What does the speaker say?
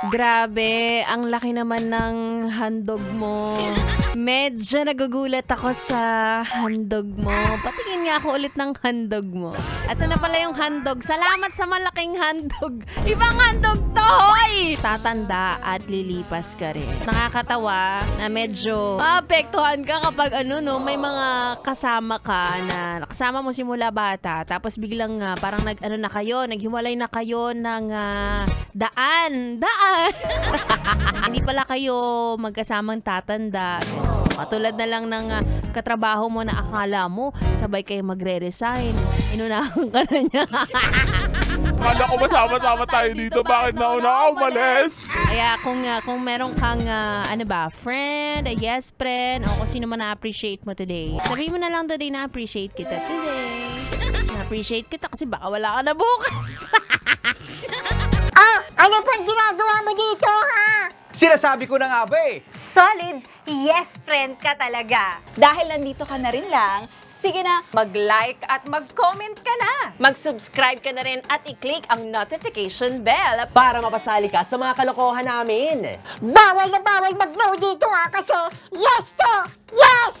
Grabe, ang laki naman ng handog mo. Medyo nagugulat ako sa handog mo. Patingin nga ako ulit ng handog mo. Ito na pala yung handog. Salamat sa malaking handog. Ibang handog to, hoy! Tatanda at lilipas ka rin. Nakakatawa na medyo maapektuhan ka kapag may mga kasama ka na nakasama mo simula bata. Tapos biglang parang naghiwalay na kayo ng daan. Hindi pala kayo magkasamang tatanda. Katulad na lang ng katrabaho mo na akala mo sabay kayo magre-resign. Inunahan ka na niya. Akala ko masama-sama tayo dito. Bakit nauna ako umalis? Kaya kung meron kang friend, a yes friend, o kung sino man na-appreciate mo today, sabihin mo na lang today na appreciate kita today. Na-appreciate kita kasi baka wala ka na bukas. Ano pang ginagawa mo dito, ha? Sinasabi ko na nga ba eh. Solid yes friend ka talaga. Dahil nandito ka na rin lang, sige na, mag-like at mag-comment ka na. Mag-subscribe ka na rin at i-click ang notification bell. Para mapasali ka sa mga kalokohan namin. Bawal na bawal mag-no dito, ha? Kasi yes to yes!